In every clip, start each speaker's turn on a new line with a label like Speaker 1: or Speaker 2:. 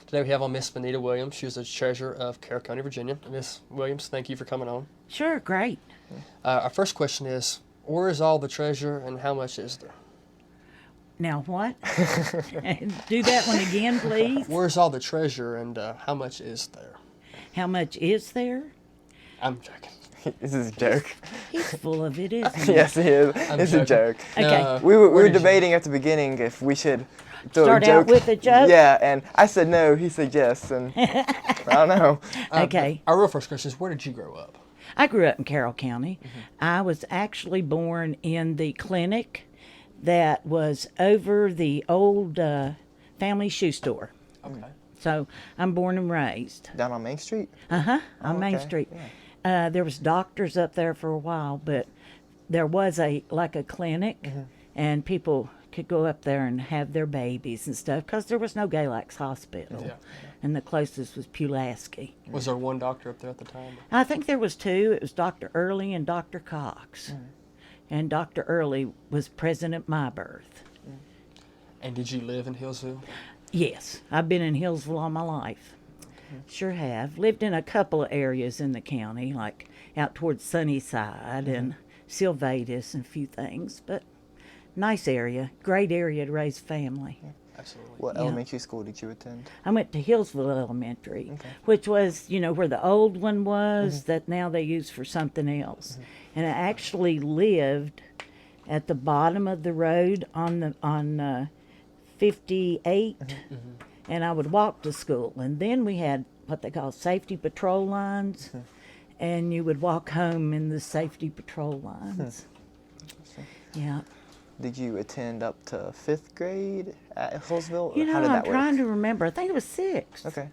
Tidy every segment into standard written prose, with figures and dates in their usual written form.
Speaker 1: Today we have on Miss Bonita Williams. She is the treasurer of Carroll County, Virginia. Miss Williams, thank you for coming on.
Speaker 2: Sure, great.
Speaker 1: Our first question is, where is all the treasure and how much is there?
Speaker 2: Now what? Do that one again, please.
Speaker 1: Where's all the treasure and how much is there?
Speaker 2: How much is there?
Speaker 1: I'm joking.
Speaker 3: This is a joke.
Speaker 2: He's full of it, isn't he?
Speaker 3: Yes, he is. It's a joke.
Speaker 2: Okay.
Speaker 3: We were
Speaker 1: where did you-
Speaker 3: debating at the beginning if we should throw
Speaker 2: Start
Speaker 3: a joke.
Speaker 2: out with a joke?
Speaker 3: Yeah, and I said no, he said yes, and I don't know.
Speaker 2: Okay.
Speaker 1: Our real first question is, where did you grow up?
Speaker 2: I grew up in Carroll County. I was actually born in the clinic that was over the old family shoe store.
Speaker 1: Okay.
Speaker 2: So I'm born and raised.
Speaker 3: Down on Main Street?
Speaker 2: On Main
Speaker 3: okay.
Speaker 2: Street. There was doctors up there for a while, but there was a clinic, and people could go up there and have their babies and stuff because there was no Galax Hospital,
Speaker 1: Yeah.
Speaker 2: and the closest was Pulaski.
Speaker 1: Was there one doctor up there at the time?
Speaker 2: I think there was two. It was Dr. Early and Dr. Cox, and Dr. Early was present at my birth.
Speaker 1: And did you live in Hillsville?
Speaker 2: Yes, I've been in Hillsville all my life. Sure have. Lived in a couple of areas in the county, like out towards Sunnyside and Sylvatus and a few things, but nice area. Great area to raise a family.
Speaker 1: Absolutely.
Speaker 3: What
Speaker 2: Yeah.
Speaker 3: elementary school did you attend?
Speaker 2: I went to Hillsville Elementary, which was, where the old one was that now they use for something else. And I actually lived at the bottom of the road on 58, and I would walk to school. And then we had what they call safety patrol lines, and you would walk home in the safety patrol lines. Yeah.
Speaker 3: Did you attend up to 5th grade at Hillsville?
Speaker 2: I'm
Speaker 3: How did that
Speaker 2: trying
Speaker 3: work?
Speaker 2: to remember. I think it was 6th.
Speaker 3: Okay.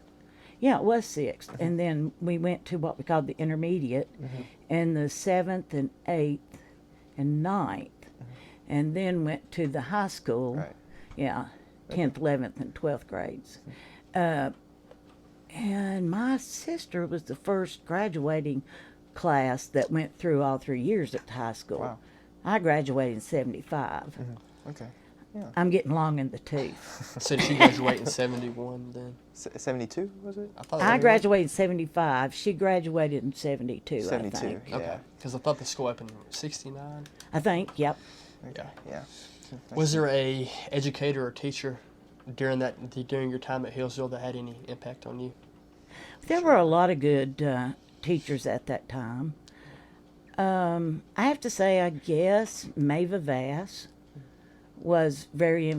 Speaker 2: Yeah, it was 6th. And then we went to what we called the intermediate, and the 7th and 8th and 9th. And then went to the high school.
Speaker 3: Right.
Speaker 2: Yeah, 10th, 11th, and 12th grades. And my sister was the first graduating class that went through all 3 years at the high school.
Speaker 3: Wow.
Speaker 2: I graduated in 75.
Speaker 3: Okay. Yeah.
Speaker 2: I'm getting long in the tooth.
Speaker 1: So did you graduate in 71 then?
Speaker 3: 72 was it?
Speaker 1: thought
Speaker 2: I graduated in 75. She graduated in 72,
Speaker 3: 72.
Speaker 2: I think.
Speaker 3: Yeah.
Speaker 1: Okay. Because I thought the school opened in 69.
Speaker 2: I think, yep.
Speaker 1: Yeah.
Speaker 3: Yeah.
Speaker 1: Was there a educator or teacher during your time at Hillsville that had any impact on you?
Speaker 2: There were a lot of good teachers at that time. I have to say, I guess Mava Vass was very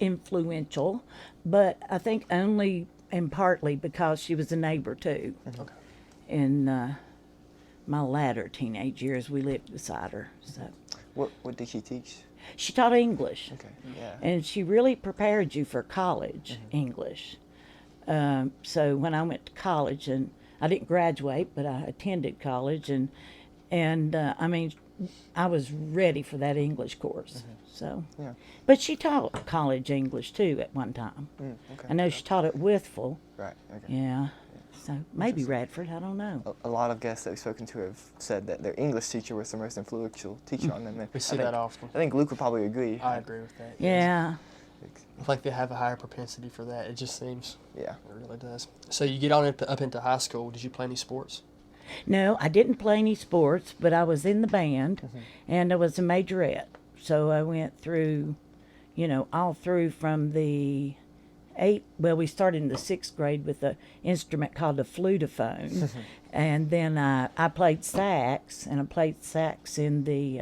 Speaker 2: influential, but I think only and partly because she was a neighbor too.
Speaker 1: Okay.
Speaker 2: In my latter teenage years, we lived beside her. So
Speaker 3: What did she teach?
Speaker 2: she taught English,
Speaker 3: Okay. Yeah.
Speaker 2: and she really prepared you for college English. So when I went to college, and I didn't graduate, but I attended college, and I mean, I was ready for that English course. So,
Speaker 3: Yeah.
Speaker 2: but she taught college English too at one time.
Speaker 3: Okay.
Speaker 2: I know she taught at Withville.
Speaker 3: Right. Okay.
Speaker 2: Yeah. So maybe Radford. I don't know.
Speaker 3: A lot of guests that we've spoken to have said that their English teacher was the most influential teacher on them. And
Speaker 1: We see that often.
Speaker 3: I think Luke would probably agree.
Speaker 1: I agree with that. yes.
Speaker 2: Yeah.
Speaker 1: I think they have a higher propensity for that. It just seems.
Speaker 3: Yeah.
Speaker 1: It really does. So you get on up into high school. Did you play any sports?
Speaker 2: No, I didn't play any sports, but I was in the band, and I was a majorette. So I went through, all through from the we started in the 6th grade with an instrument called a flutophone, and then I played sax, and I played sax in the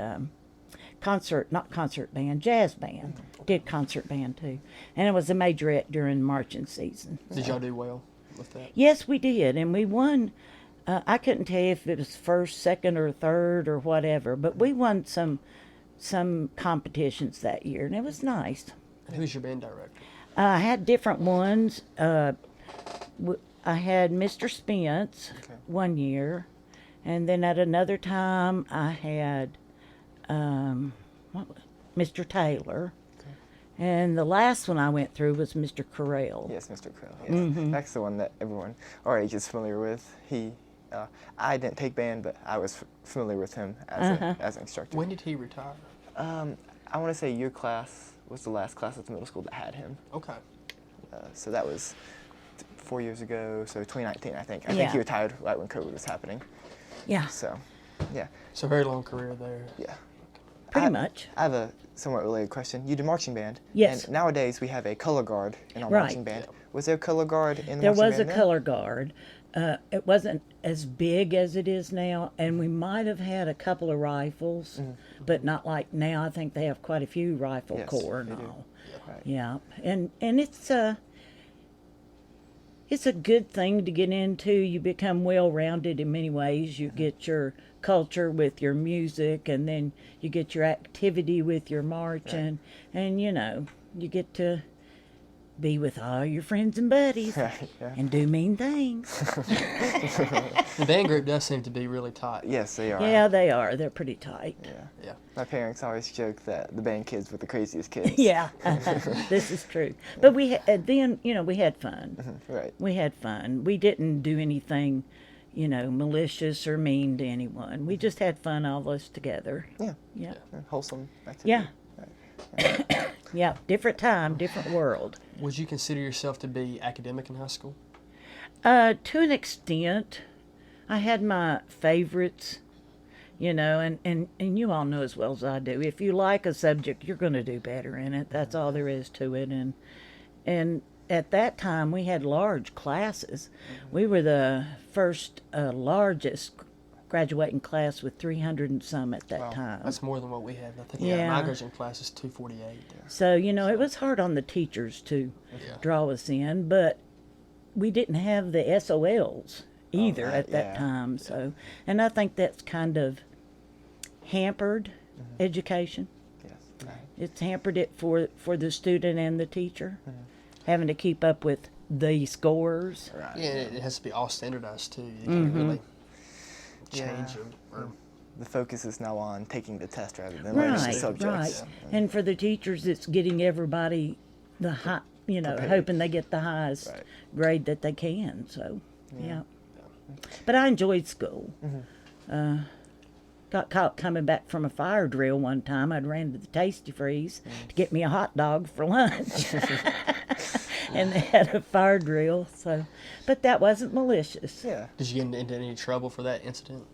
Speaker 2: jazz band. Did concert band too, and I was a majorette during marching season.
Speaker 1: Did y'all do well with that?
Speaker 2: Yes, we did, and we won. I couldn't tell you if it was first, second, or third, or whatever, but we won some competitions that year, and it was nice.
Speaker 1: Who's your band director?
Speaker 2: I had different ones. I had Mr. Spence one year, and then at another time I had Mr. Taylor. And the last one I went through was Mr. Carroll.
Speaker 3: Yes, Mr. Carroll. Yes. That's the one that everyone our age is familiar with. I didn't take band, but I was familiar with him as an instructor.
Speaker 1: When did he retire?
Speaker 3: I want to say your class was the last class at the middle school that had him.
Speaker 1: Okay.
Speaker 3: So that was 4 years ago, so 2019, I think. I
Speaker 2: Yeah.
Speaker 3: think he retired right when COVID was happening.
Speaker 2: Yeah,
Speaker 3: So, yeah,
Speaker 1: So very long career there.
Speaker 3: yeah.
Speaker 2: pretty
Speaker 3: I-
Speaker 2: much.
Speaker 3: I have a somewhat related question. You did marching band.
Speaker 2: Yes.
Speaker 3: And nowadays we have a color guard in our
Speaker 2: Right.
Speaker 3: marching band. Was there a color guard in the
Speaker 2: There
Speaker 3: marching
Speaker 2: was a
Speaker 3: band then?
Speaker 2: color guard. It wasn't as big as it is now, and we might have had a couple of rifles, but not like now. I think they have quite a few rifle
Speaker 3: Yes,
Speaker 2: corps and
Speaker 3: they do.
Speaker 2: all.
Speaker 3: Right.
Speaker 2: Yeah, and it's a good thing to get into. You become well-rounded in many ways. You get your culture with your music, and then you get your activity with your marching, and you know, you get to be with all your friends and buddies
Speaker 3: Right, yeah.
Speaker 2: and do mean things.
Speaker 1: The band group does seem to be really tight.
Speaker 3: Yes, they are.
Speaker 2: Yeah, they are. They're pretty tight.
Speaker 3: Yeah.
Speaker 1: Yeah.
Speaker 3: My parents always joke that the band kids were the craziest kids.
Speaker 2: Yeah, this is true. But then, you know, we had fun.
Speaker 3: Right.
Speaker 2: We had fun. We didn't do anything, you know, malicious or mean to anyone. We just had fun all of us together.
Speaker 3: Yeah.
Speaker 2: Yeah.
Speaker 3: Wholesome activity.
Speaker 2: Yeah.
Speaker 3: Right.
Speaker 2: Yeah, different time, different world.
Speaker 1: Would you consider yourself to be academic in high school?
Speaker 2: To an extent, I had my favorites, you know, and you all know as well as I do. If you like a subject, you're going to do better in it. That's all there is to it. And at that time, we had large classes. We were the first largest graduating class with 300 and some at that
Speaker 3: Wow.
Speaker 2: time.
Speaker 1: That's more than what we had. I think
Speaker 2: Yeah.
Speaker 1: my graduating class is 248.
Speaker 2: So, you know, it was hard on the teachers to
Speaker 1: Yeah.
Speaker 2: draw us in, but we didn't have the SOLs either
Speaker 3: right,
Speaker 2: at that
Speaker 3: yeah.
Speaker 2: time. So, and I think that's kind of hampered education.
Speaker 3: Yes. Right.
Speaker 2: It's hampered it for the student and the teacher, having to keep up with the scores.
Speaker 3: Right.
Speaker 1: Yeah, and it has to be all standardized too. You can't really change
Speaker 3: Yeah.
Speaker 1: or
Speaker 3: The focus is now on taking the test rather than learning the
Speaker 2: Right,
Speaker 3: subjects.
Speaker 2: right. And for the teachers, it's getting everybody the high, you know,
Speaker 3: Prepared.
Speaker 2: hoping they get the highest
Speaker 3: Right.
Speaker 2: grade that they can. So, yeah. But I enjoyed school. Got caught coming back from a fire drill one time. I'd ran to the Tasty Freeze to get me a hot dog for lunch. And they had a fire drill. So, but that wasn't malicious.
Speaker 3: Yeah.
Speaker 1: Did you get into any trouble for that incident?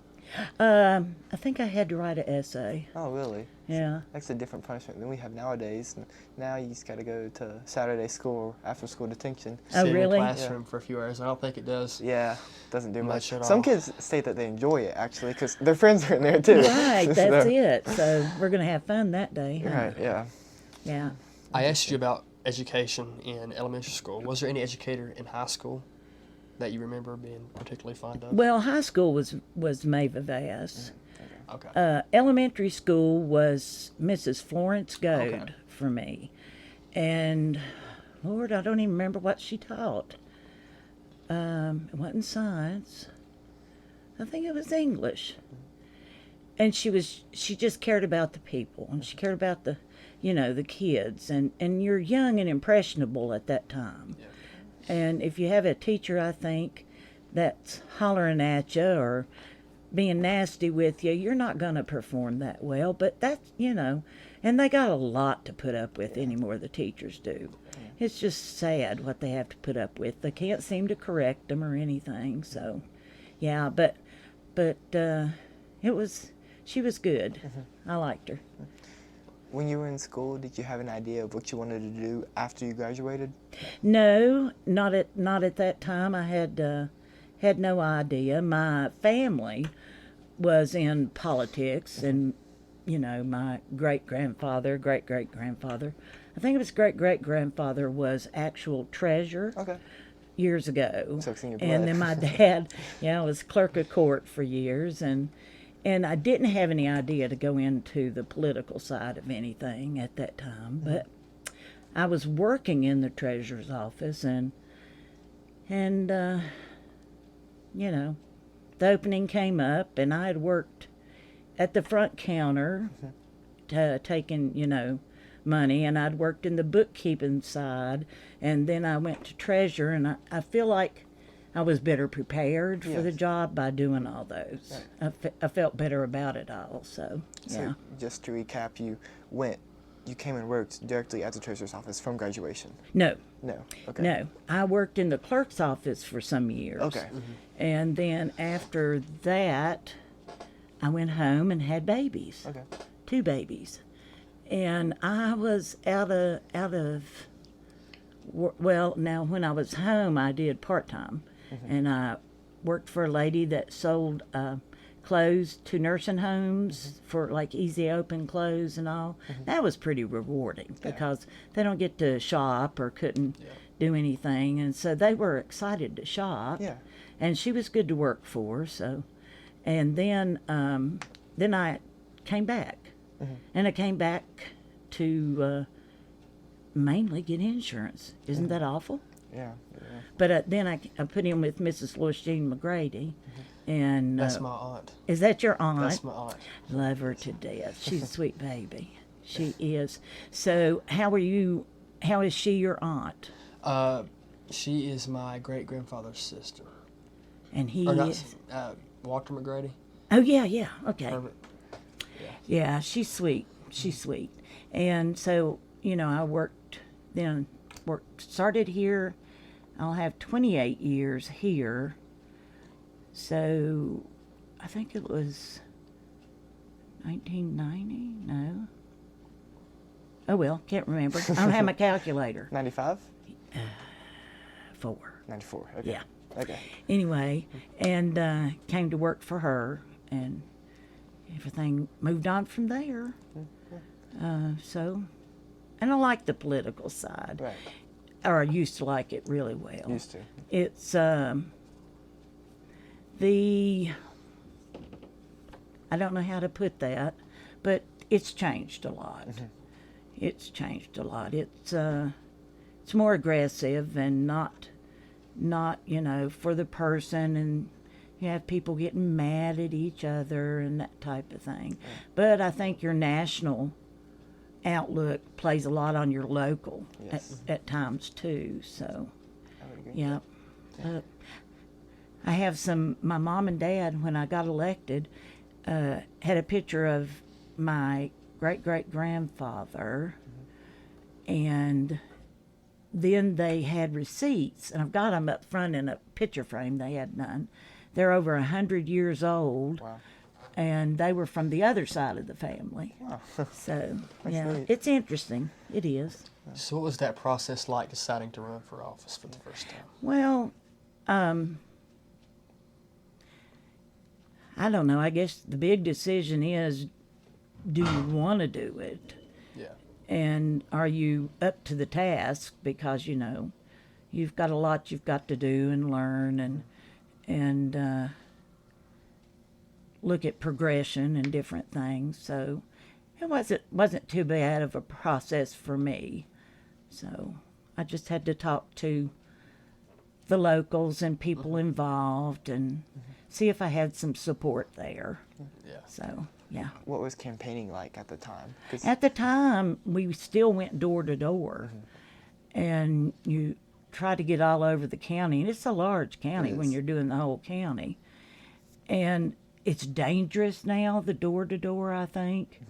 Speaker 2: I think I had to write an essay.
Speaker 3: Oh, really?
Speaker 2: Yeah.
Speaker 3: That's a different punishment than we have nowadays. Now you just got to go to Saturday school or after school detention.
Speaker 2: Oh,
Speaker 1: Sit in
Speaker 2: really?
Speaker 1: the classroom for a few hours. I don't think it does.
Speaker 3: Yeah, doesn't do
Speaker 1: Much
Speaker 3: much.
Speaker 1: at
Speaker 3: Some
Speaker 1: all.
Speaker 3: kids state that they enjoy it actually because their friends are in there too.
Speaker 2: Right,
Speaker 3: So-
Speaker 2: that's it. So we're going to have fun that day. Huh?
Speaker 3: Right. Yeah.
Speaker 2: Yeah.
Speaker 1: I asked you about education in elementary school. Was there any educator in high school that you remember being particularly fond of?
Speaker 2: Well, high school was Mava Vass.
Speaker 1: Okay.
Speaker 2: Elementary school was Mrs. Florence Goad
Speaker 1: Okay.
Speaker 2: for me. And, Lord, I don't even remember what she taught. It wasn't science. I think it was English. And she just cared about the people, and she cared about the, you know, the kids. And you're young and impressionable at that time.
Speaker 1: Yeah.
Speaker 2: And if you have a teacher, I think, that's hollering at you or being nasty with you, you're not going to perform that well. But that's, you know, and they got a lot to put up with anymore, the teachers do. It's just sad what they have to put up with. They can't seem to correct them or anything. So, yeah, but she was good. I liked her.
Speaker 3: When you were in school, did you have an idea of what you wanted to do after you graduated?
Speaker 2: No, not at that time. I had no idea. My family was in politics, and you know, my great great great grandfather, I think it was great grandfather was actual treasurer
Speaker 3: Okay.
Speaker 2: years ago.
Speaker 3: So it's in your
Speaker 2: And
Speaker 3: blood.
Speaker 2: then my dad, was clerk of court for years, and I didn't have any idea to go into the political side of anything at that time, but I was working in the treasurer's office, and you know, the opening came up, and I had worked at the front counter, taking, you know, money, and I'd worked in the bookkeeping side, and then I went to treasurer, and I feel like I was better prepared for the
Speaker 3: Yes.
Speaker 2: job by doing all those. I felt better about it all, so, yeah.
Speaker 3: So just to recap, you went you came and worked directly at the treasurer's office from graduation?
Speaker 2: No,
Speaker 3: No. Okay.
Speaker 2: no. I worked in the clerk's office for some years.
Speaker 3: Okay.
Speaker 2: And then after that, I went home and had babies.
Speaker 3: Okay.
Speaker 2: 2 babies. And I was out of well, now when I was home, I did part-time. And I worked for a lady that sold clothes to nursing homes for like easy open clothes and all. That was pretty rewarding because they don't get to shop or couldn't do anything. And so they were excited to shop.
Speaker 3: Yeah.
Speaker 2: And she was good to work for, so. And then I came back. And I came back to mainly get insurance. Isn't that awful?
Speaker 3: Yeah.
Speaker 2: But then I put in with Mrs. Lois Jean McGrady. And
Speaker 1: That's my aunt.
Speaker 2: is that your aunt?
Speaker 1: That's my aunt.
Speaker 2: Love her to death. She's a sweet baby. She is. So how is she your aunt?
Speaker 1: She is my great-grandfather's sister.
Speaker 2: And he
Speaker 1: Or not,
Speaker 2: is...
Speaker 1: Walter McGrady.
Speaker 2: Oh, yeah, okay.
Speaker 1: Herbert.
Speaker 2: Yeah, she's sweet. She's sweet. And so, I started here. I'll have 28 years here. So, I think it was 1990? No. Oh, well, can't remember. I don't have my calculator.
Speaker 3: 95?
Speaker 2: 4.
Speaker 3: 94. Okay.
Speaker 2: Yeah.
Speaker 3: Okay.
Speaker 2: Anyway, and came to work for her, and everything moved on from there. So, and I like the political side.
Speaker 3: Right.
Speaker 2: Or I used to like it really well.
Speaker 3: Used to.
Speaker 2: It's I don't know how to put that, but it's changed a lot. It's changed a lot. It's more aggressive and not for the person, and you have people getting mad at each other and that type of thing. But I think your national outlook plays a lot on your local at times too. So,
Speaker 3: I would agree.
Speaker 2: yeah. I have my mom and dad, when I got elected, had a picture of my great-great-grandfather, and then they had receipts, and I've got them up front in a picture frame. They had none. They're over 100 years old.
Speaker 3: Wow.
Speaker 2: And they were from the other side of the family.
Speaker 3: Wow.
Speaker 2: So,
Speaker 3: That's
Speaker 2: yeah,
Speaker 3: neat.
Speaker 2: it's interesting. It is.
Speaker 1: So what was that process like deciding to run for office for the first time?
Speaker 2: Well, I don't know. I guess the big decision is, do you want to do it?
Speaker 1: Yeah.
Speaker 2: And are you up to the task? Because, you've got a lot you've got to do and learn and look at progression and different things. So it wasn't too bad of a process for me. So I just had to talk to the locals and people involved and see if I had some support there.
Speaker 1: Yeah.
Speaker 2: So, yeah.
Speaker 3: What was campaigning like at the time? 'Cause-
Speaker 2: At the time, we still went door to door, and you try to get all over the county. And it's a large county
Speaker 3: It
Speaker 2: when
Speaker 3: is.
Speaker 2: you're doing the whole county. And it's dangerous now, the door to door, I think.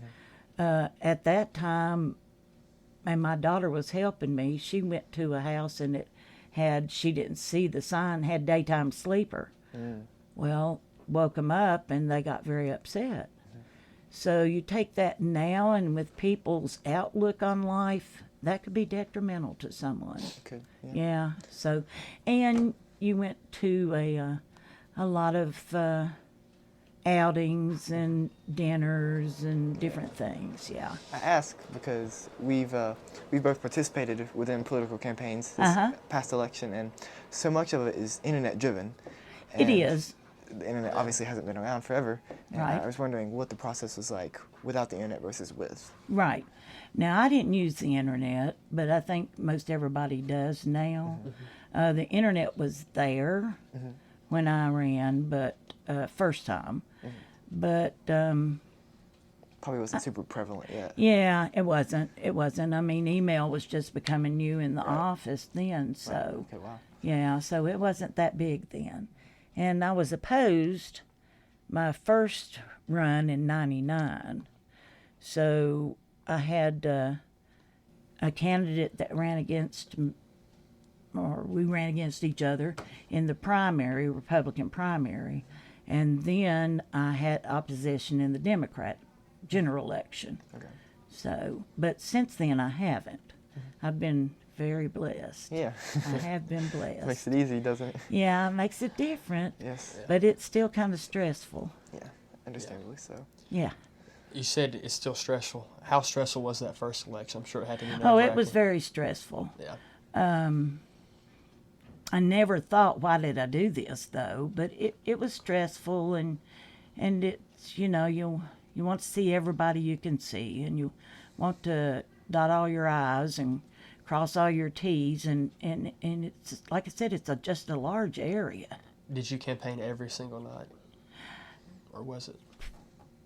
Speaker 2: At that time, and my daughter was helping me, she went to a house and it she didn't see the sign, had daytime sleeper. Well, woke them up and they got very upset. So you take that now, and with people's outlook on life, that could be detrimental to someone.
Speaker 3: Okay.
Speaker 2: Yeah. So, and you went to a lot of outings and dinners and different things. Yeah.
Speaker 3: I ask because we've both participated within political campaigns this past election, and so much of it is internet driven.
Speaker 2: It is.
Speaker 3: The internet obviously hasn't been around forever. And
Speaker 2: Right.
Speaker 3: I was wondering what the process was like without the internet versus with.
Speaker 2: Right. Now, I didn't use the internet, but I think most everybody does now. The internet was there when I ran, but first time. But
Speaker 3: Probably wasn't super prevalent yet.
Speaker 2: yeah, it wasn't. It wasn't. I mean, email was just becoming new in the office then, so
Speaker 3: Okay, wow.
Speaker 2: yeah, so it wasn't that big then. And I was opposed my first run in '99. So I had a candidate that ran against, or we ran against each other in the primary, Republican primary. And then I had opposition in the Democrat general election.
Speaker 3: Okay.
Speaker 2: So, but since then I haven't. I've been very blessed.
Speaker 3: Yeah.
Speaker 2: I have been blessed.
Speaker 3: Makes it easy, doesn't it?
Speaker 2: Yeah, it makes it different.
Speaker 3: Yes.
Speaker 2: But it's still kind of stressful.
Speaker 3: Yeah. Understandably so.
Speaker 2: Yeah.
Speaker 1: You said it's still stressful. How stressful was that first election? I'm sure it had to be
Speaker 2: Oh, it
Speaker 1: nerve-wracking.
Speaker 2: was very stressful.
Speaker 1: Yeah.
Speaker 2: I never thought, why did I do this though? But it was stressful, and it's, you know, you want to see everybody you can see, and you want to dot all your I's and cross all your T's, and it's, like I said, it's just a large area.
Speaker 1: Did you campaign every single night? Or was it?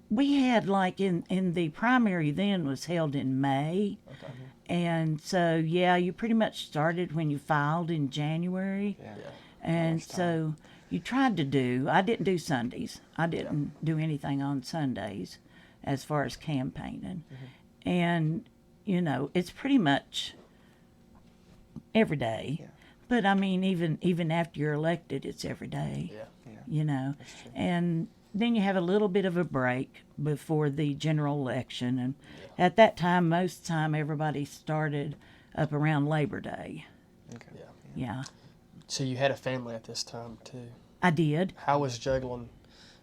Speaker 2: We had, like, in the primary then was held in May.
Speaker 1: Okay.
Speaker 2: And so, yeah, you pretty much started when you filed in January.
Speaker 3: Yeah.
Speaker 1: Yeah.
Speaker 2: And
Speaker 3: Much time.
Speaker 2: so you tried to do, I didn't do Sundays. I didn't do anything on Sundays as far as campaigning. And, you know, it's pretty much every day.
Speaker 3: Yeah.
Speaker 2: But I mean, even after you're elected, it's every day,
Speaker 1: Yeah.
Speaker 3: Yeah.
Speaker 2: you know.
Speaker 3: That's true.
Speaker 2: And then you have a little bit of a break before the general election. And at that time, most time, everybody started up around Labor Day.
Speaker 3: Okay.
Speaker 1: Yeah.
Speaker 2: Yeah,
Speaker 1: So you had a family at this time too.
Speaker 2: I did.
Speaker 1: How was juggling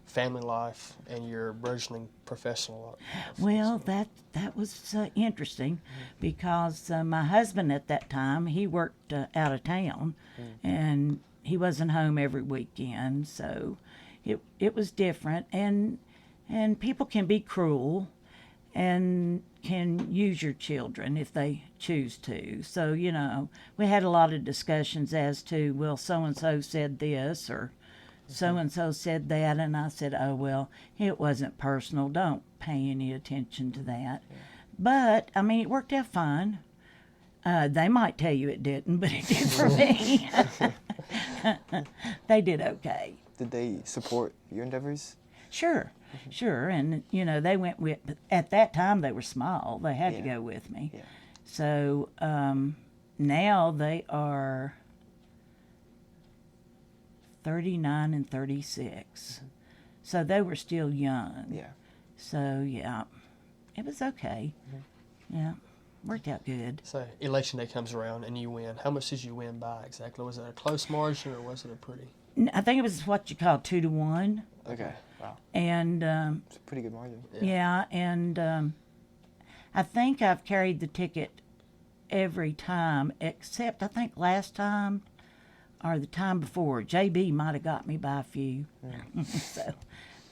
Speaker 1: family life and your burgeoning professional life?
Speaker 2: Well, that was interesting because my husband at that time, he worked out of town, and he wasn't home every weekend, so it was different. And people can be cruel and can use your children if they choose to. So, you know, we had a lot of discussions as to, well, so-and-so said this, or so-and-so said that, and I said, oh, well, it wasn't personal. Don't pay any attention to that. But, I mean, it worked out fine. They might tell you it didn't, but it did for me. They did okay.
Speaker 3: Did they support your endeavors?
Speaker 2: Sure, sure. And, you know, they went with, at that time they were small. They had to
Speaker 3: Yeah.
Speaker 2: go with me.
Speaker 3: Yeah.
Speaker 2: So now they are 39 and 36. So they were still young.
Speaker 3: Yeah.
Speaker 2: So, yeah, it was okay. Yeah, worked out good.
Speaker 1: So election day comes around and you win. How much did you win by exactly? Was it a close margin or was it a pretty?
Speaker 2: I think it was what you call 2-1.
Speaker 3: Okay. Wow.
Speaker 2: And
Speaker 3: It's a pretty good margin.
Speaker 2: yeah, and I think I've carried the ticket every time, except I think last time or the time before, JB might have got me by a few. So,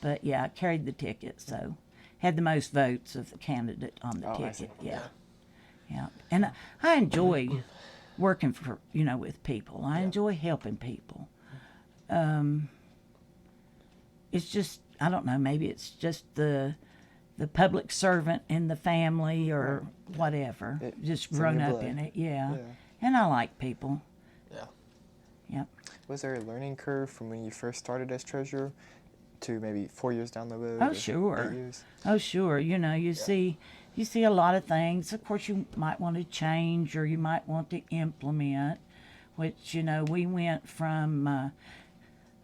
Speaker 2: but yeah, I carried the ticket, so had the most votes of the candidate on the
Speaker 3: Oh, I see.
Speaker 2: ticket. Yeah, yeah, and I enjoy working for, you know, with people. I enjoy helping people. It's just, I don't know, maybe it's just the public servant in the family or whatever. Just
Speaker 3: it's in
Speaker 2: grown
Speaker 3: your
Speaker 2: up
Speaker 3: blood.
Speaker 2: in it, yeah.
Speaker 3: Yeah.
Speaker 2: And I like people.
Speaker 1: Yeah.
Speaker 2: Yep.
Speaker 3: Was there a learning curve from when you first started as treasurer to maybe 4 years down the road?
Speaker 2: Oh,
Speaker 3: or
Speaker 2: sure.
Speaker 3: 8 years?
Speaker 2: Oh, sure. You know, you see a lot of things. Of course, you might want to change or you might want to implement, which, you know, we went from a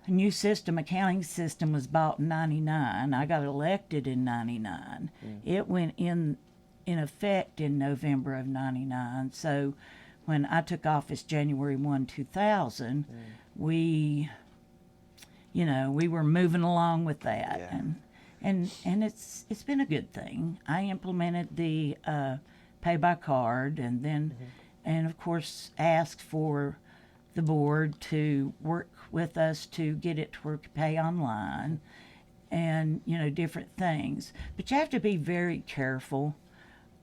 Speaker 2: new system, accounting system was bought in 99. I got elected in 99. It went in effect in November of 99. So when I took office January 1, 2000, we, you know, we were moving along with that.
Speaker 3: Yeah.
Speaker 2: And it's been a good thing. I implemented the pay by card, and then and of course asked for the board to work with us to get it to where we could pay online, and, you know, different things. But you have to be very careful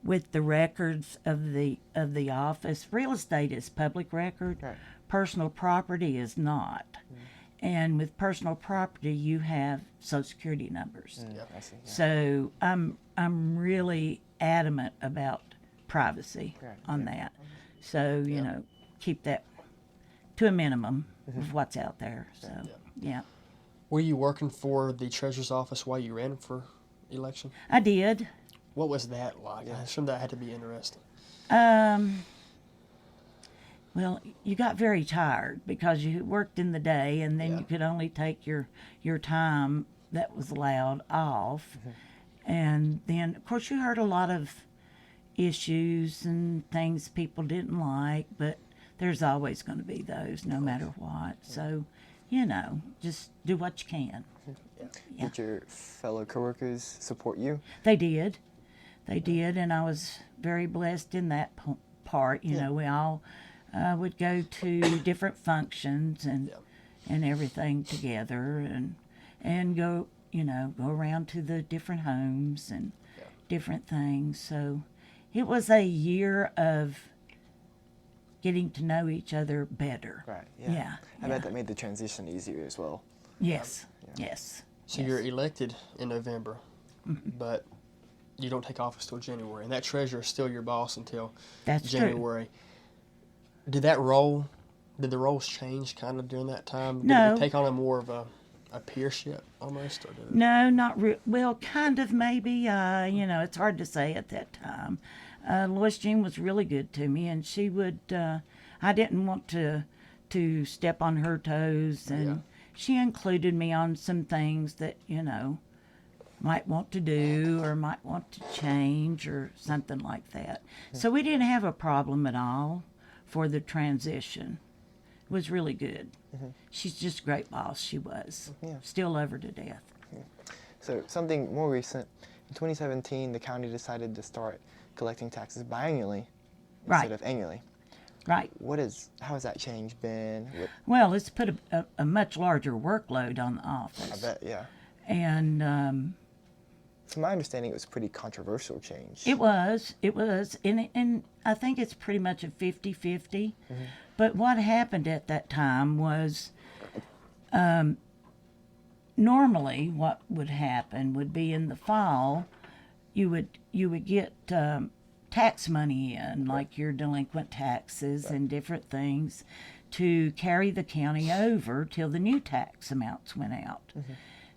Speaker 2: with the records of the office. Real estate is public record.
Speaker 3: Right.
Speaker 2: Personal property is not. And with personal property, you have Social Security numbers.
Speaker 3: I see. Yeah.
Speaker 2: So I'm really adamant about privacy
Speaker 3: Right,
Speaker 2: on that. So, you know, keep that to a minimum of what's out there. So, yeah.
Speaker 1: Were you working for the treasurer's office while you ran for election?
Speaker 2: I did.
Speaker 1: What was that like? I assume that had to be interesting.
Speaker 2: Well, you got very tired because you worked in the day, and then
Speaker 1: Yeah.
Speaker 2: you could only take your time that was allowed off. And then, of course, you heard a lot of issues and things people didn't like, but there's always going to be those no matter what. So, just do what you can. Yeah.
Speaker 3: Did your fellow coworkers support you?
Speaker 2: They did. They did, and I was very blessed in that part. You know, we all would go to different functions and everything together, and go go around to the different homes and different things. So it was a year of getting to know each other better.
Speaker 3: Right. Yeah. I bet that made the transition easier as well.
Speaker 2: Yes. Yes.
Speaker 1: So you're elected in November, but you don't take office till January, and that treasurer is still your boss until
Speaker 2: That's
Speaker 1: January. Did the roles change kind of during that time?
Speaker 2: No.
Speaker 1: Did it take on a more of a peership almost? Or did it...
Speaker 2: No, not well, kind of maybe. It's hard to say at that time. Lois Jean was really good to me, and she would. I didn't want to step on her toes, and she included me on some things that might want to do or might want to change or something like that. So we didn't have a problem at all for the transition. It was really good. She's just a great boss. She was. Still love her to death.
Speaker 3: So something more recent. In 2017, the county decided to start collecting taxes biannually instead of annually.
Speaker 2: Right.
Speaker 3: How has that change been?
Speaker 2: Well, it's put a much larger workload on the office.
Speaker 3: I bet, yeah.
Speaker 2: And
Speaker 3: from my understanding, it was a pretty controversial change.
Speaker 2: It was, and I think it's pretty much a 50-50. But what happened at that time was, normally what would happen would be in the fall, you would get tax money in, like your delinquent taxes and different things, to carry the county over till the new tax amounts went out.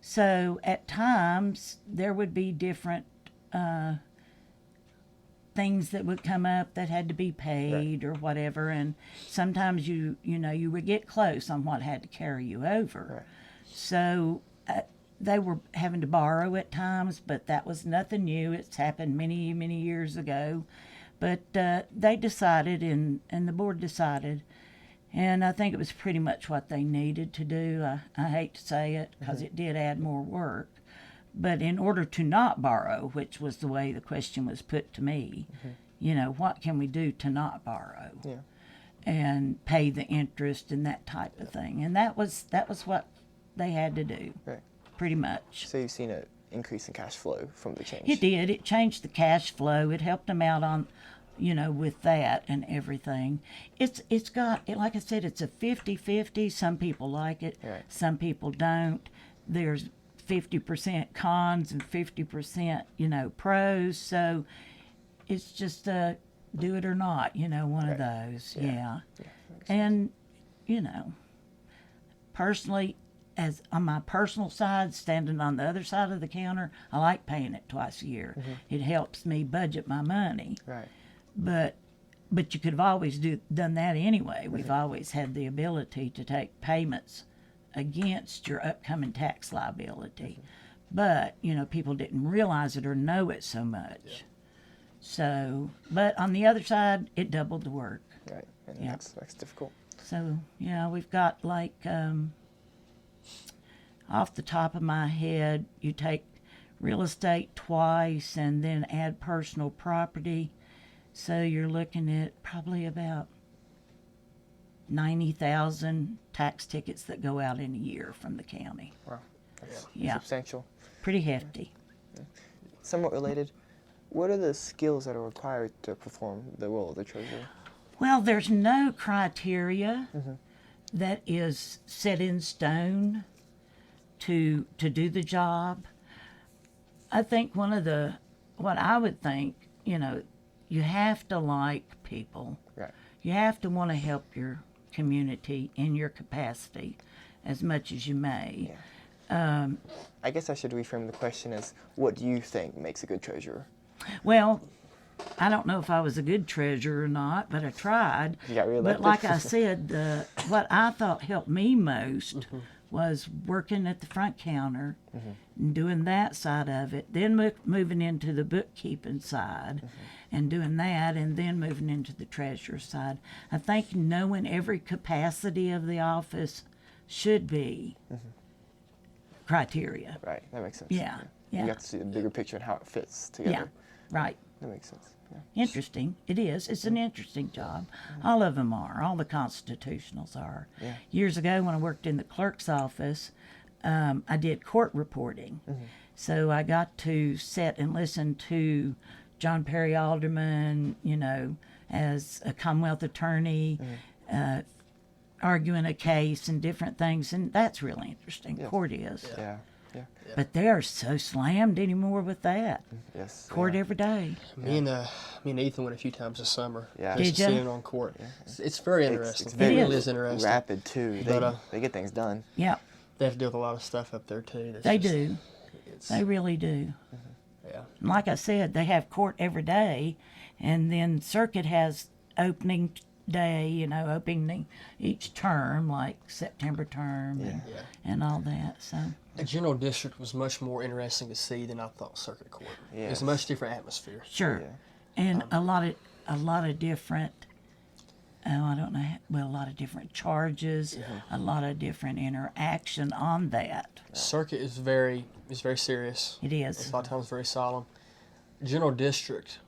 Speaker 2: So at times there would be different things that would come up that had to be paid or whatever, and sometimes you would get close on what had to carry you over. So they were having to borrow at times, but that was nothing new. It's happened many, many years ago. But they decided, and the board decided, and I think it was pretty much what they needed to do. I hate to say it because it did add more work. But in order to not borrow, which was the way the question was put to me, what can we do to not borrow? And pay the interest and that type of thing. And that was what they had to do, pretty much.
Speaker 3: So you've seen an increase in cash flow from the change?
Speaker 2: It did. It changed the cash flow. It helped them out on, with that and everything. It's got, like I said, it's a 50-50. Some people like it. Some people don't. There's 50% cons and 50%, pros. So it's just do it or not, one of those. And, personally, as on my personal side, standing on the other side of the counter, I like paying it twice a year. It helps me budget my money. But you could have always done that anyway. We've always had the ability to take payments against your upcoming tax liability. But, people didn't realize it or know it so much. So, but on the other side, it doubled the work.
Speaker 3: And that's difficult.
Speaker 2: So, we've got like, off the top of my head, you take real estate twice and then add personal property. So you're looking at probably about 90,000 tax tickets that go out in a year from the county.
Speaker 3: Wow, that's substantial.
Speaker 2: Pretty hefty.
Speaker 3: Somewhat related, what are the skills that are required to perform the role of the treasurer?
Speaker 2: Well, there's no criteria that is set in stone to do the job. I think what I would think, you have to like people. You have to want to help your community in your capacity as much as you may.
Speaker 3: I guess I should reframe the question as, what do you think makes a good treasurer?
Speaker 2: Well, I don't know if I was a good treasurer or not, but I tried.
Speaker 3: You got reelected.
Speaker 2: But like I said, what I thought helped me most was working at the front counter and doing that side of it, then moving into the bookkeeping side and doing that, and then moving into the treasurer side. I think knowing every capacity of the office should be criteria.
Speaker 3: Right, that makes sense.
Speaker 2: Yeah, yeah.
Speaker 3: You got to see the bigger picture and how it fits together.
Speaker 2: Yeah, right.
Speaker 3: That makes sense. Yeah.
Speaker 2: Interesting. It is. It's an interesting job. All of them are. All the constitutionals are.
Speaker 3: Yeah.
Speaker 2: Years ago, when I worked in the clerk's office, I did court reporting. So I got to sit and listen to John Perry Alderman, as a Commonwealth attorney, arguing a case and different things. And that's really interesting.
Speaker 3: Yeah.
Speaker 2: Court is.
Speaker 3: Yeah.
Speaker 2: But they are so slammed anymore with that.
Speaker 3: Yes.
Speaker 2: Court every day.
Speaker 1: Me and Ethan went a few times this summer.
Speaker 3: Yeah.
Speaker 1: Just
Speaker 2: Did ya?
Speaker 1: seeing on court. It's very interesting.
Speaker 3: It's
Speaker 1: It
Speaker 3: very
Speaker 1: really is interesting.
Speaker 3: rapid too. They get things done.
Speaker 2: Yeah,
Speaker 1: They have to deal with a lot of stuff up there too. That's
Speaker 2: they
Speaker 1: just-
Speaker 2: do.
Speaker 1: It's,
Speaker 2: They really do.
Speaker 1: yeah.
Speaker 2: And like I said, they have court every day, and then circuit has opening day, opening each term, like September term
Speaker 1: Yeah.
Speaker 2: and all that. So
Speaker 1: The general district was much more interesting to see than I thought circuit court. It was
Speaker 3: Yes.
Speaker 1: a much different atmosphere.
Speaker 2: sure,
Speaker 3: Yeah.
Speaker 2: and a lot of different. I don't know. Well, a lot of different charges, a lot of different interaction on that.
Speaker 1: Circuit is very serious.
Speaker 2: It
Speaker 1: It's
Speaker 2: is.
Speaker 1: a lot of times very solemn. General district,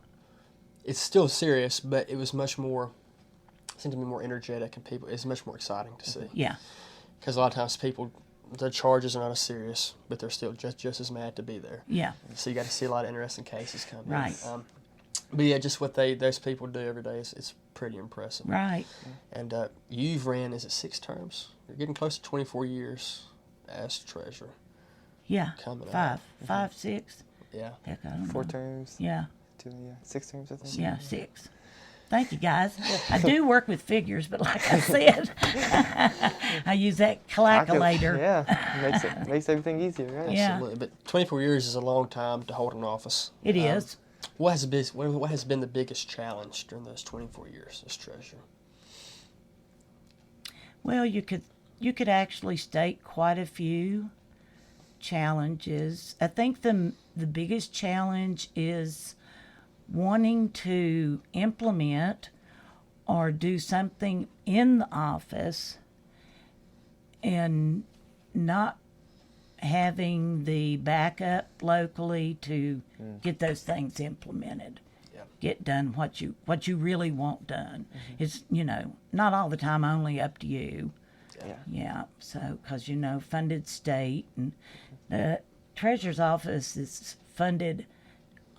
Speaker 1: it's still serious, but it was much more, seemed to be more energetic, and it's much more exciting to see.
Speaker 2: Yeah,
Speaker 1: Because a lot of times the charges are not as serious, but they're still just as mad to be there.
Speaker 2: yeah,
Speaker 1: So you got to see a lot of interesting cases come
Speaker 2: Right.
Speaker 1: in. But yeah, just what those people do every day it's pretty impressive.
Speaker 2: right.
Speaker 1: And you've ran, is it 6 terms? You're getting close to 24 years as treasurer.
Speaker 2: Yeah,
Speaker 1: Coming up.
Speaker 2: 5, 6.
Speaker 1: Yeah.
Speaker 2: Heck, I don't know.
Speaker 3: 4 terms.
Speaker 2: Yeah.
Speaker 3: 6 terms, I think.
Speaker 2: Yeah, 6. Thank you, guys. I do work with figures, but like I said, I use that calculator.
Speaker 3: Yeah, makes everything easier, right?
Speaker 2: Yeah.
Speaker 1: Absolutely. But 24 years is a long time to hold an office.
Speaker 2: It is.
Speaker 1: What has been the biggest challenge during those 24 years as treasurer?
Speaker 2: Well, you could actually state quite a few challenges. I think the biggest challenge is wanting to implement or do something in the office and not having the backup locally to get those things implemented.
Speaker 1: Yeah.
Speaker 2: Get done what you really want done. It's not all the time only up to you.
Speaker 3: Yeah.
Speaker 2: Yeah, so because funded state, and the treasurer's office is funded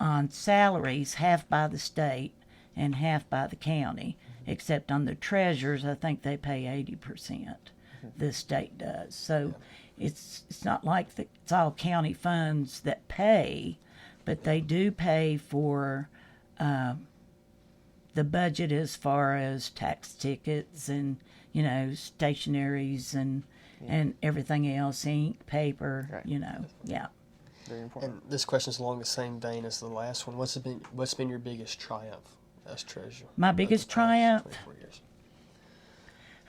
Speaker 2: on salaries half by the state and half by the county, except on the treasurers I think they pay 80%. The state does. So it's not like it's all county funds that pay, but they do pay for the budget as far as tax tickets and stationaries and everything else, ink, paper,
Speaker 3: Right.
Speaker 2: yeah.
Speaker 3: Very important.
Speaker 1: And this question is along the same vein as the last one. What's been your biggest triumph as treasurer?
Speaker 2: My biggest
Speaker 1: of the past
Speaker 2: triumph?
Speaker 1: 24 years?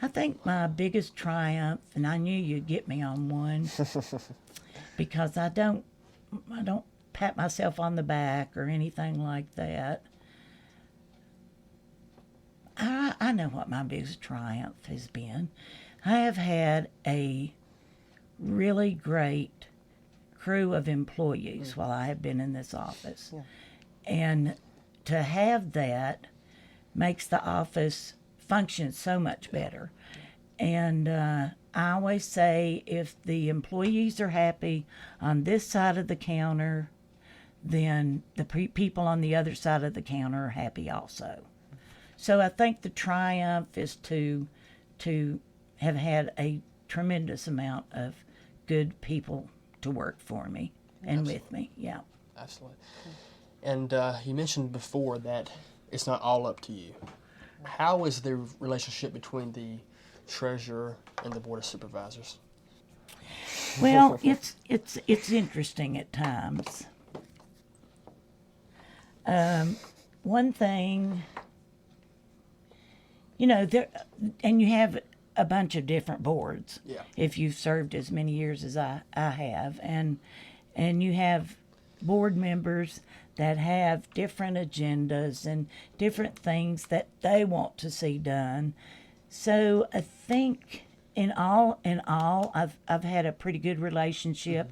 Speaker 2: I think my biggest triumph, and I knew you'd get me on one, because I don't pat myself on the back or anything like that. I know what my biggest triumph has been. I have had a really great crew of employees while I have been in this office.
Speaker 3: Yeah.
Speaker 2: And to have that makes the office function so much better. And I always say if the employees are happy on this side of the counter, then the people on the other side of the counter are happy also. So I think the triumph is to have had a tremendous amount of good people to work for me and
Speaker 1: Absolutely.
Speaker 2: with me. Yeah.
Speaker 1: Absolutely. And you mentioned before that it's not all up to you. How is the relationship between the treasurer and the board of supervisors?
Speaker 2: Well, it's interesting at times. One thing, there, and you have a bunch of different boards.
Speaker 1: Yeah.
Speaker 2: If you've served as many years as I have, and you have board members that have different agendas and different things that they want to see done. So I think in all, I've had a pretty good relationship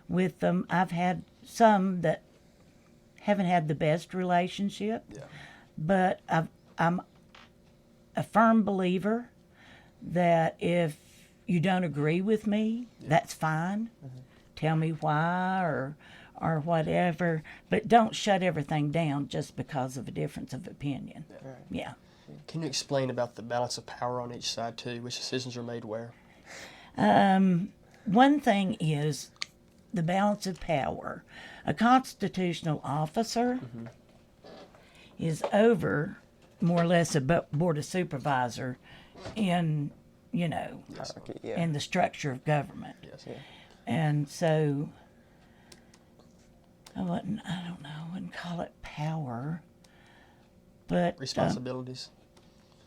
Speaker 2: with them. I've had some that haven't had the best relationship, but I'm a firm believer that if you don't agree with me, that's fine. Tell me why or whatever, but don't shut everything down just because of a difference of opinion. Yeah.
Speaker 1: Can you explain about the balance of power on each side too? Which decisions are made where?
Speaker 2: One thing is the balance of power. A constitutional officer is over more or less a board of supervisor in,
Speaker 3: Hierarchy, yeah.
Speaker 2: in the structure of government.
Speaker 1: Yes.
Speaker 3: Yeah.
Speaker 2: And so I wouldn't call it power, but
Speaker 1: Responsibilities.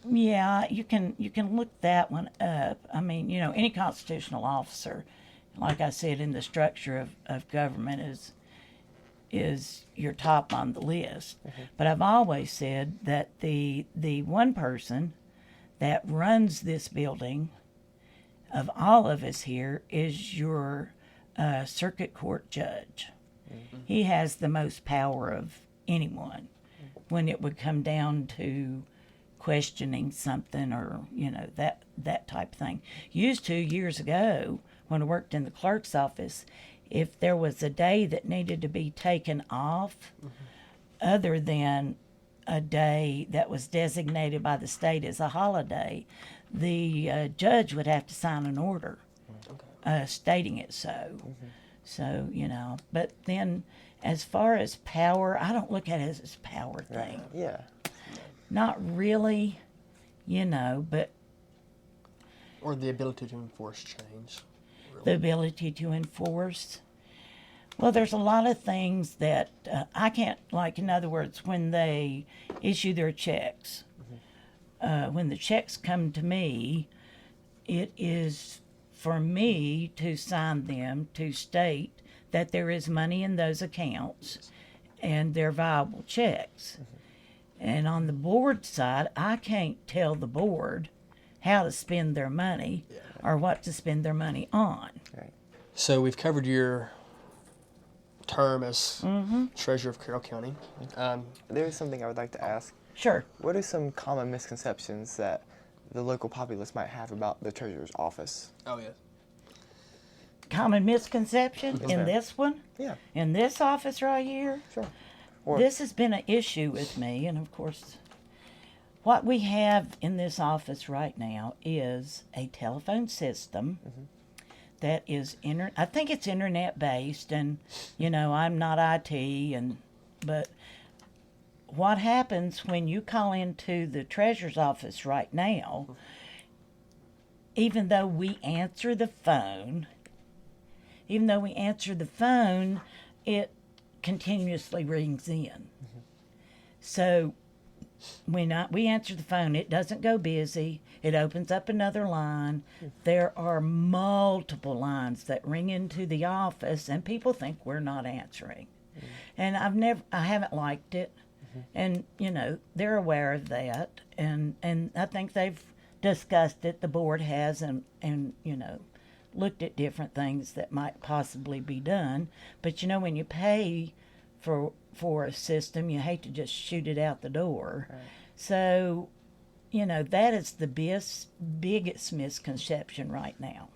Speaker 2: yeah, you can look that one up. I mean, any constitutional officer, like I said, in the structure of government is your top on the list. But I've always said that the one person that runs this building of all of us here is your circuit court judge. He has the most power of anyone when it would come down to questioning something or that type of thing. Used to years ago when I worked in the clerk's office, if there was a day that needed to be taken off other than a day that was designated by the state as a holiday, the judge would have to sign an order stating it so. So, but then as far as power, I don't look at it as a power thing.
Speaker 3: Yeah.
Speaker 2: Not really, but
Speaker 1: Or the ability to enforce change.
Speaker 2: the ability to enforce. Well, there's a lot of things that I can't, like, in other words, when they issue their checks, when the checks come to me, it is for me to sign them to state that there is money in those accounts and they're viable checks. And on the board side, I can't tell the board how to spend their money or what to spend their money on.
Speaker 3: Right.
Speaker 1: So we've covered your term as treasurer of Carroll County.
Speaker 3: There is something I would like to ask.
Speaker 2: Sure.
Speaker 3: What are some common misconceptions that the local populace might have about the treasurer's office?
Speaker 1: Oh, yeah.
Speaker 2: Common misconception in
Speaker 3: ma'am.
Speaker 2: this one?
Speaker 3: Yeah,
Speaker 2: In this office right here?
Speaker 3: sure. Or,
Speaker 2: This has been an issue with me, and of course, what we have in this office right now is a telephone system that is I think it's internet based, and I'm not IT, but what happens when you call into the treasurer's office right now? Even though we answer the phone, it continuously rings in. So when we answer the phone, it doesn't go busy. It opens up another line. There are multiple lines that ring into the office, and people think we're not answering. And I haven't liked it. And they're aware of that, and I think they've discussed it. The board has, and looked at different things that might possibly be done. But when you pay for a system, you hate to just shoot it out the door.
Speaker 3: Right.
Speaker 2: So, that is the biggest misconception right now,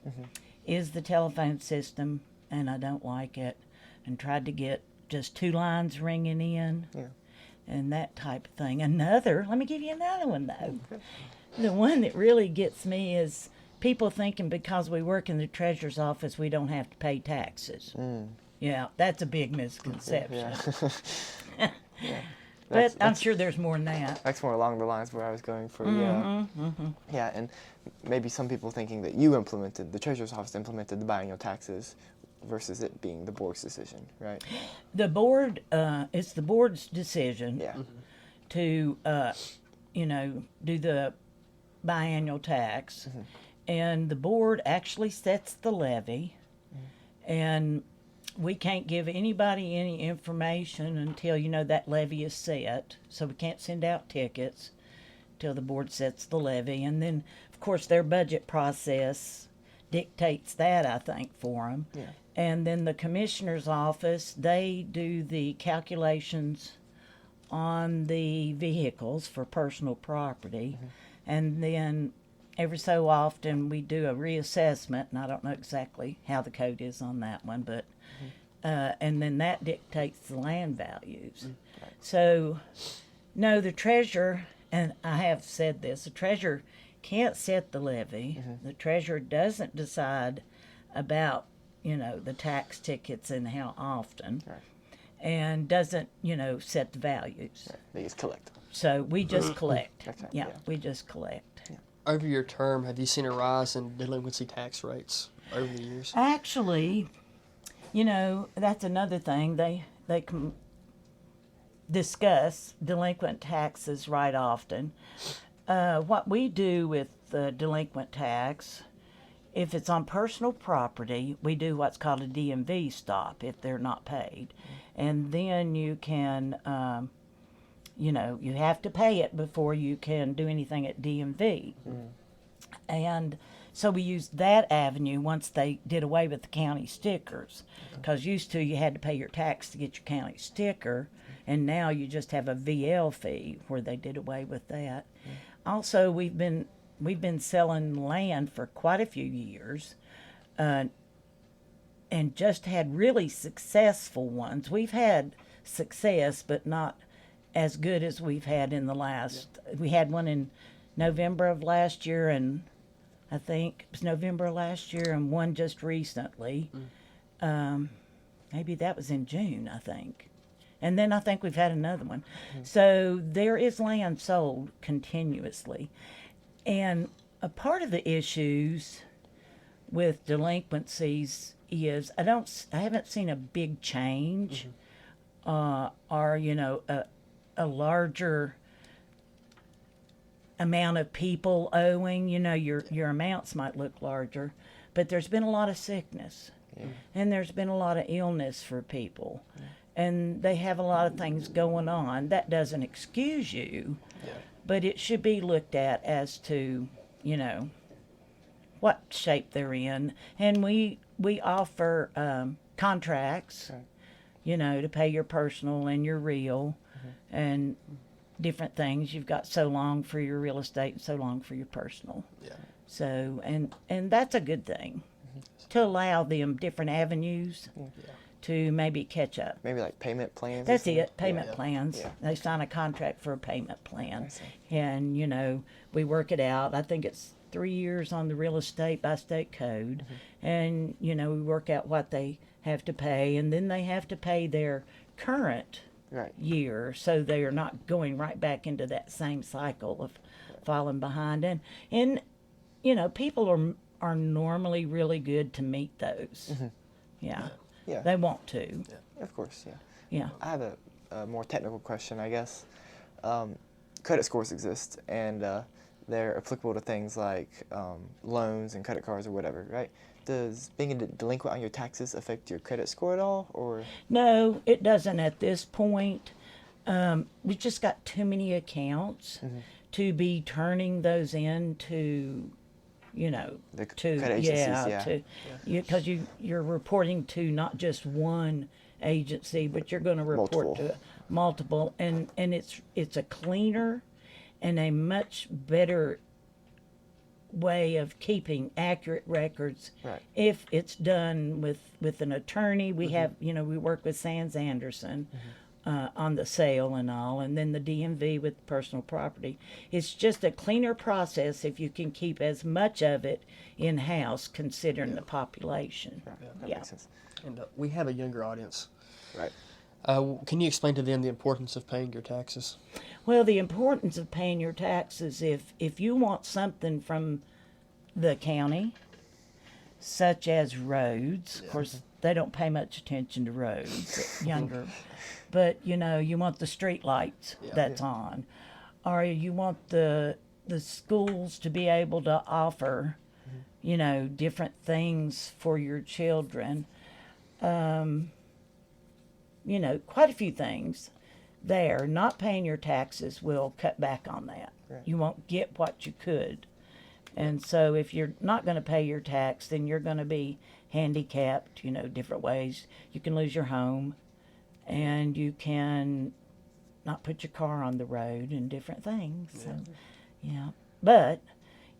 Speaker 2: is the telephone system, and I don't like it, and tried to get just 2 lines ringing in.
Speaker 3: Yeah.
Speaker 2: And that type of thing. Let me give you another one, though. The one that really gets me is people thinking because we work in the treasurer's office, we don't have to pay taxes. Yeah, that's a big misconception.
Speaker 3: Yeah.
Speaker 2: But I'm sure there's more than that.
Speaker 3: That's more along the lines where I was going for. Yeah, and maybe some people thinking that the treasurer's office implemented the biannual taxes versus it being the board's decision, right?
Speaker 2: The board, it's the board's decision
Speaker 3: Yeah.
Speaker 2: to, do the biannual tax. And the board actually sets the levy. And we can't give anybody any information until, that levy is set. So we can't send out tickets till the board sets the levy. And then, of course, their budget process dictates that, I think, for them.
Speaker 3: Yeah.
Speaker 2: And then the commissioner's office, they do the calculations on the vehicles for personal property. And then every so often we do a reassessment, and I don't know exactly how the code is on that one, but and then that dictates the land values. So, no, the treasurer, and I have said this, the treasurer can't set the levy. The treasurer doesn't decide about, the tax tickets and how often, and doesn't, set the values.
Speaker 3: They just collect.
Speaker 2: So we just collect.
Speaker 3: That's right,
Speaker 2: Yeah,
Speaker 3: yeah.
Speaker 2: we just collect.
Speaker 1: Over your term, have you seen a rise in delinquency tax rates over the years?
Speaker 2: Actually, that's another thing. They can discuss delinquent taxes right often. What we do with the delinquent tax, if it's on personal property, we do what's called a DMV stop if they're not paid. And then you can, you have to pay it before you can do anything at DMV. And so we used that avenue once they did away with the county stickers. Because used to you had to pay your tax to get your county sticker, and now you just have a VL fee where they did away with that. Also, we've been selling land for quite a few years, and just had really successful ones. We've had success, but not as good as we've had in the last. We had one in November of last year, and I think it was November of last year, and one just recently. Maybe that was in June, I think. And then I think we've had another one. So there is land sold continuously. And a part of the issues with delinquencies is I haven't seen a big change or a larger amount of people owing. Your amounts might look larger, but there's been a lot of sickness. And there's been a lot of illness for people. And they have a lot of things going on. That doesn't excuse you, but it should be looked at as to, what shape they're in. And we offer contracts, to pay your personal and your real and different things. You've got so long for your real estate and so long for your personal.
Speaker 1: Yeah.
Speaker 2: So, and that's a good thing, to allow them different avenues to maybe catch up.
Speaker 3: Maybe like payment plans.
Speaker 2: That's
Speaker 3: or something?
Speaker 2: it, payment plans.
Speaker 3: Yeah.
Speaker 2: They sign a contract for a payment plan.
Speaker 3: I see.
Speaker 2: And, we work it out. I think it's 3 years on the real estate by state code. And, we work out what they have to pay. And then they have to pay their current year, so they are not going right back into that same cycle of falling behind. And people are normally really good to meet those. Yeah.
Speaker 3: Yeah.
Speaker 2: They want to.
Speaker 3: Of course, yeah.
Speaker 2: Yeah.
Speaker 3: I have a more technical question, I guess. Credit scores exist, and they're applicable to things like loans and credit cards or whatever, right? Does being a delinquent on your taxes affect your credit score at all, or?
Speaker 2: No, it doesn't at this point. We've just got too many accounts to be turning those into,
Speaker 3: The
Speaker 2: to
Speaker 3: credit agencies,
Speaker 2: because you're reporting to not just one agency, but you're going to report to multiple, and it's a cleaner and a much better way of keeping accurate records if it's done with an attorney. We have, we work with Sands Anderson on the sale and all, and then the DMV with personal property. It's just a cleaner process if you can keep as much of it in-house, considering the population.
Speaker 3: That makes sense.
Speaker 1: And we have a younger audience.
Speaker 3: Right.
Speaker 1: Can you explain to them the importance of paying your taxes?
Speaker 2: Well, the importance of paying your taxes, if you want something from the county, such as roads, of course, they don't pay much attention to roads, younger. But, you know, you want the street lights that's on. Or you want the schools to be able to offer, you know, different things for your children. You know, quite a few things there. Not paying your taxes will cut back on that.
Speaker 3: Right.
Speaker 2: You won't get what you could. And so if you're not going to pay your tax, then you're going to be handicapped, you know, different ways. You can lose your home, and you can not put your car on the road and different things. So, yeah. But,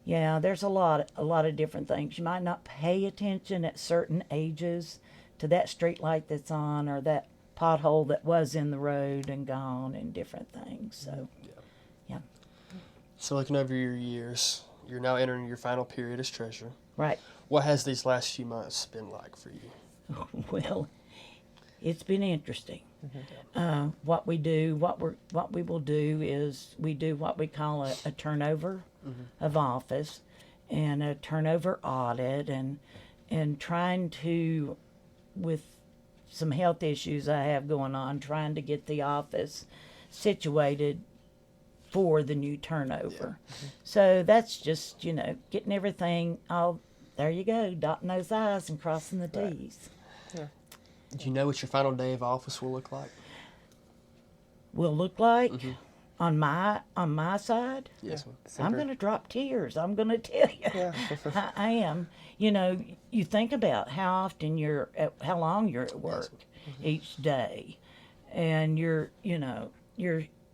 Speaker 2: yeah, there's a lot of different things. You might not pay attention at certain ages to that street light that's on, or that pothole that was in the road and gone, and different things. So, yeah.
Speaker 1: So looking over your years, you're now entering your final period as treasurer.
Speaker 2: Right.
Speaker 1: What has these last few months been like for you?
Speaker 2: Well, it's been interesting. What we will do is we do what we call a turnover of office, and a turnover audit, and trying to, with some health issues I have going on, trying to get the office situated for the new turnover. So that's just, you know, getting everything all, there you go, dotting those I's and crossing the T's.
Speaker 3: Yeah.
Speaker 1: Do you know what your final day of office will look like?
Speaker 2: Will look like on my side?
Speaker 1: Yes, ma'am.
Speaker 2: I'm going to drop tears. I'm going to tell you.
Speaker 3: Yeah.
Speaker 2: I am. You know, you think about how often how long you're at work each day, and you're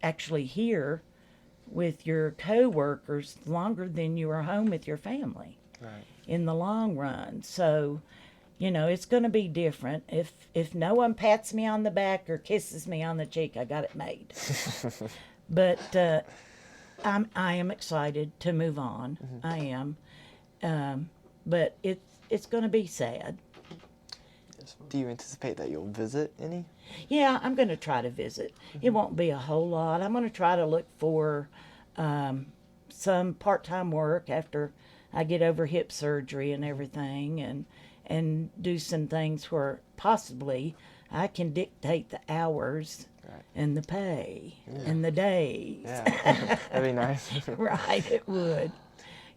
Speaker 2: actually here with your coworkers longer than you are home with your family.
Speaker 3: Right.
Speaker 2: In the long run. So, you know, it's going to be different. If no one pats me on the back or kisses me on the cheek, I got it made. But I am excited to move on. I am. But it's going to be sad.
Speaker 1: Yes, ma'am.
Speaker 3: Do you anticipate that you'll visit any?
Speaker 2: Yeah, I'm going to try to visit. It won't be a whole lot. I'm going to try to look for some part-time work after I get over hip surgery and everything, and do some things where possibly I can dictate the hours and the pay and the days.
Speaker 3: Yeah, that'd be nice.
Speaker 2: Right, it would.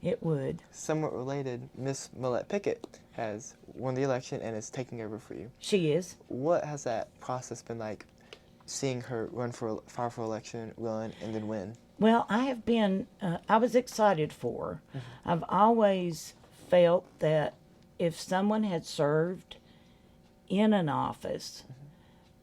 Speaker 2: It would.
Speaker 3: Somewhat related, Miss Millette Pickett has won the election and is taking over for you.
Speaker 2: She is.
Speaker 3: What has that process been like, seeing her run for election, run, and then win?
Speaker 2: Well, I have been, I was excited for her. I've always felt that if someone had served in an office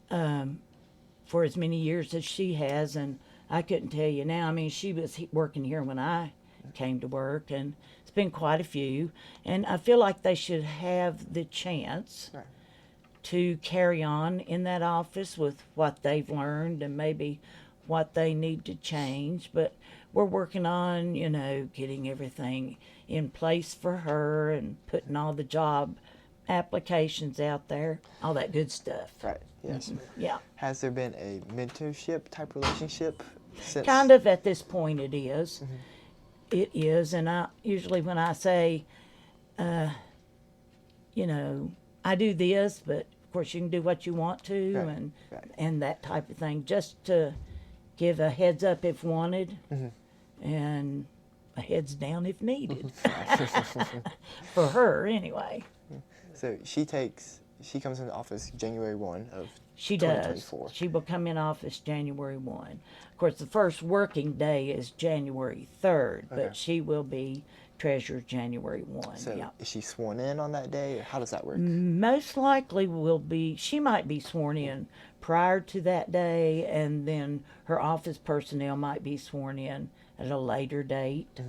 Speaker 2: for as many years as she has, and I couldn't tell you now, I mean, she was working here when I came to work, and it's been quite a few, and I feel like they should have the chance to carry on in that office with what they've learned and maybe what they need to change. But we're working on, you know, getting everything in place for her and putting all the job applications out there, all that good stuff.
Speaker 3: Right, yes.
Speaker 2: Yeah.
Speaker 3: Has there been a mentorship type relationship since?
Speaker 2: Kind of at this point it is. It is, and I usually when I say, you know, I do this, but of course you can do what you want to, and that type of thing, just to give a heads up if wanted, and a heads down if needed. For her, anyway.
Speaker 3: So she comes into office January 1 of
Speaker 2: She
Speaker 3: 2024.
Speaker 2: does. She will come in office January 1. Of course, the first working day is January 3rd, but she will be treasurer January 1.
Speaker 3: So is she sworn in on that day, or how does that work?
Speaker 2: Most likely she might be sworn in prior to that day, and then her office personnel might be sworn in at a later date,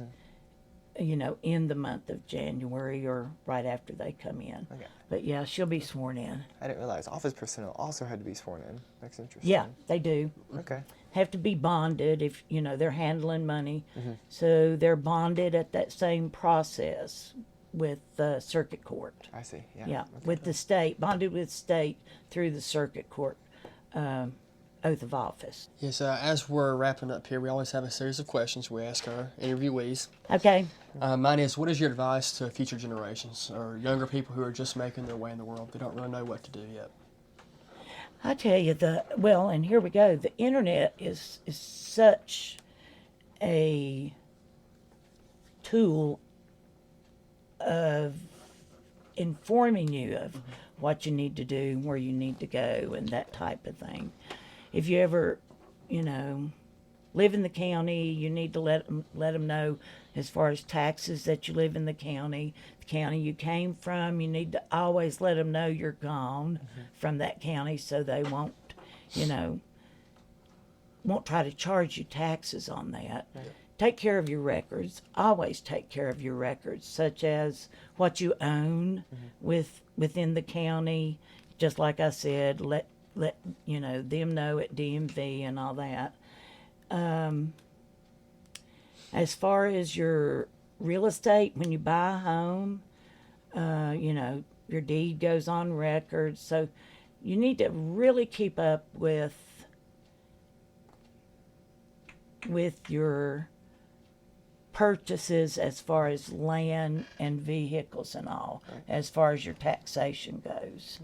Speaker 2: you know, in the month of January or right after they come in.
Speaker 3: Okay.
Speaker 2: But yeah, she'll be sworn in.
Speaker 3: I didn't realize office personnel also had to be sworn in. That's interesting.
Speaker 2: Yeah, they do.
Speaker 3: Okay.
Speaker 2: Have to be bonded if, you know, they're handling money. So they're bonded at that same process with the circuit court.
Speaker 3: I see. Yeah.
Speaker 2: Yeah,
Speaker 3: Okay.
Speaker 2: with the state, bonded with state through the circuit court oath of office.
Speaker 1: Yes, as we're wrapping up here, we always have a series of questions we ask our interviewees.
Speaker 2: Okay.
Speaker 1: Mine is, what is your advice to future generations or younger people who are just making their way in the world? They don't really know what to do yet.
Speaker 2: I tell you, and here we go. The internet is such a tool of informing you of what you need to do, where you need to go, and that type of thing. If you ever, live in the county, you need to let them know as far as taxes that you live in the county you came from. You need to always let them know you're gone from that county, so they won't try to charge you taxes on that.
Speaker 3: Right.
Speaker 2: Take care of your records. Always take care of your records, such as what you own within the county. Just like I said, let them know at DMV and all that. As far as your real estate, when you buy a home, your deed goes on record. So you need to really keep up with your purchases as far as land and vehicles and all, as far as your taxation goes.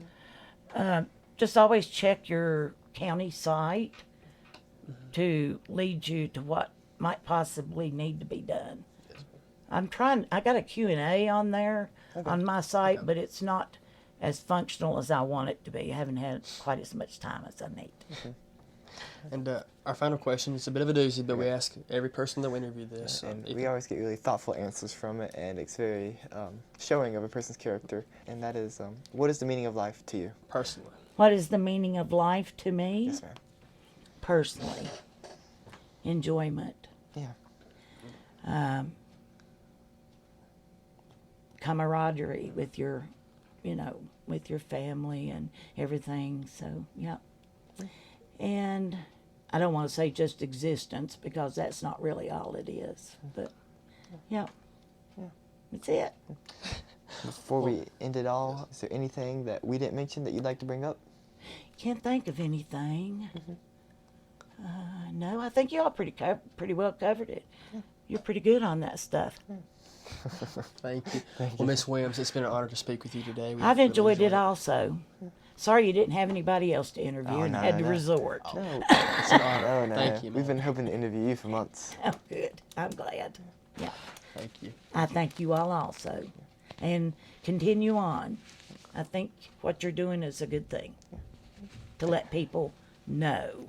Speaker 2: Just always check your county site to lead you to what might possibly need to be done. I got a Q&A on there on my site, but it's not as functional as I want it to be. I haven't had quite as much time as I need.
Speaker 1: And our final question is a bit of a doozy, but we ask every person that we interview this.
Speaker 3: And we always get really thoughtful answers from it, and it's very showing of a person's character. And that is, what is the meaning of life to you?
Speaker 1: Personally.
Speaker 2: What is the meaning of life to me?
Speaker 3: Yes, ma'am.
Speaker 2: Personally, enjoyment.
Speaker 3: Yeah.
Speaker 2: Camaraderie with your family and everything. So, yeah. And I don't want to say just existence, because that's not really all it is. But, yeah. That's it.
Speaker 3: Before we end it all, is there anything that we didn't mention that you'd like to bring up?
Speaker 2: Can't think of anything. No, I think y'all pretty well covered it. You're pretty good on that stuff.
Speaker 1: Thank you. Well, Miss Williams, it's been an honor to speak with you today.
Speaker 2: I've enjoyed it also. Sorry you didn't have anybody else to interview and had to resort.
Speaker 3: No,
Speaker 1: It's an honor.
Speaker 3: no.
Speaker 1: Thank you,
Speaker 3: We've
Speaker 1: man.
Speaker 3: been hoping to interview you for months.
Speaker 2: Oh, good. I'm glad. Yeah.
Speaker 1: Thank you.
Speaker 2: I thank you all also. And continue on. I think what you're doing is a good thing. To let people know